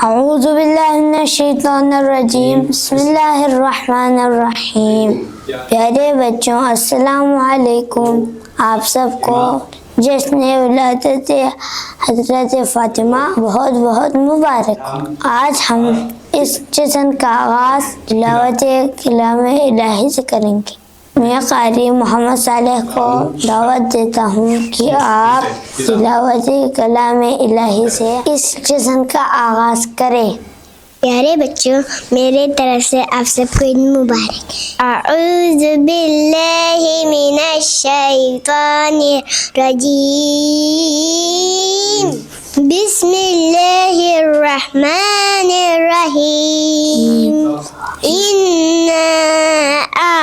اعوذ باللہ من الشیطان الرجیم بسم اللہ الرحمن الرحیم۔ پیارے بچوں السلام علیکم۔ آپ سب کو جشن ولادت حضرت فاطمہ بہت بہت مبارک ہو۔ آج ہم اس جشن کا آغاز تلاوت کلام الہی سے کریں گے۔ میں قاری محمد صالح کو دعوت دیتا ہوں کہ آپ تلاوت کلام الہی سے اس جشن کا آغاز کریں۔ پیارے بچوں، میرے طرف سے آپ سب کو عید مبارک۔ اعوذ باللہ من الشیطان الرجیم، بسم اللہ الرحمن الرحیم۔ اِنَّا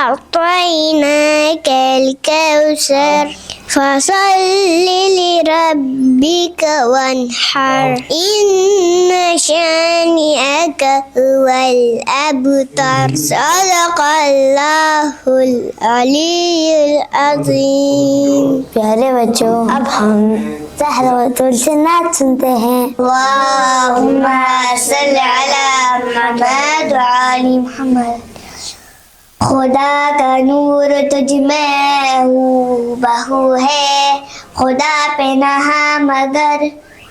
أعطيناك الكوثر فصل لربك وانحر إن شانئك هو الأبتر۔ صدق اللہ العلی العظیم۔ پیارے بچوں، اب ہم سحر و طول سے نعت سنتے ہیں۔ اللہم صل علی محمد وعلی محمد۔ خدا کا نور تجھ میں ہو بہو ہے، خدا پہ نہا مگر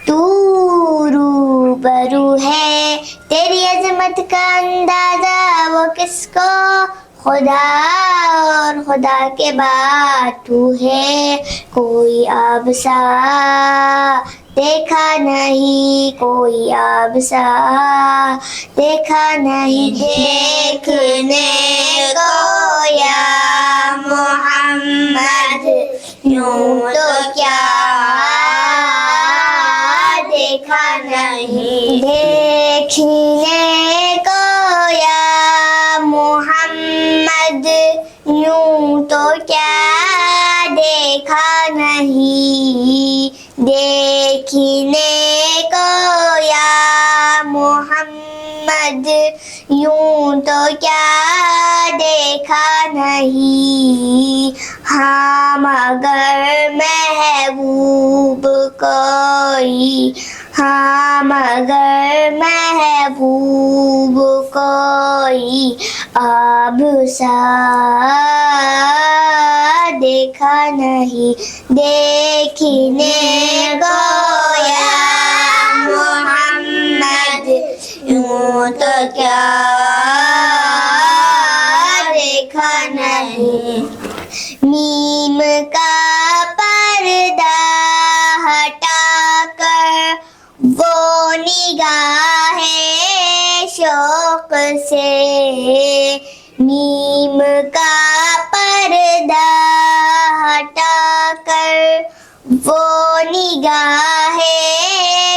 تو روبرو ہے۔ تیری عظمت کا اندازہ وہ کس کو، خدا اور خدا کے بعد تو ہے۔ کوئی آب سا دیکھا نہیں، کوئی آب سا دیکھا نہیں، دیکھنے کو یا محمد یوں تو کیا دیکھا نہیں، دیکھنے کو یا محمد یوں تو کیا دیکھا نہیں، دیکھنے کو یا محمد یوں تو کیا دیکھا نہیں۔ ہاں مگر محبوب کوئی، ہاں مگر محبوب کوئی آب سا دیکھا نہیں، دیکھنے کو یا محمد یوں تو کیا دیکھا نہیں۔ میم کا پردہ ہٹا کر وہ نگاہ شوق سے، میم کا پردہ ہٹا کر وہ نگاہ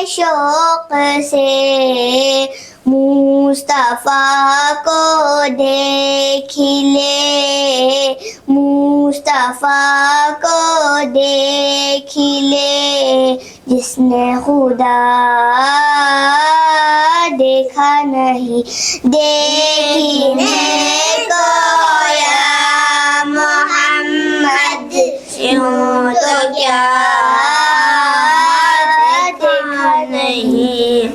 شوق سے، مصطفیٰ کو دیکھ لے، مصطفیٰ کو دیکھ لے، جس نے خدا دیکھا نہیں، دیکھنے کو یا محمد یوں تو کیا دیکھا نہیں۔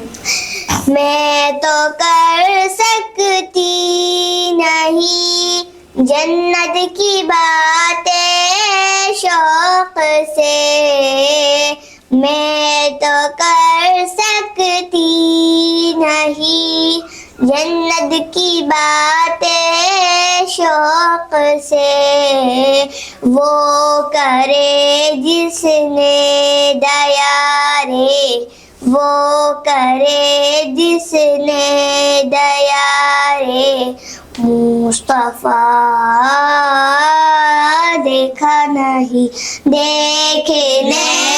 میں تو کر سکتی نہیں جنت کی باتیں شوق سے، میں تو کر سکتی نہیں جنت کی باتیں شوق سے، وہ کرے جس نے دیا رے، وہ کرے جس نے دیا رے، مصطفیٰ دیکھا نہیں، دیکھنے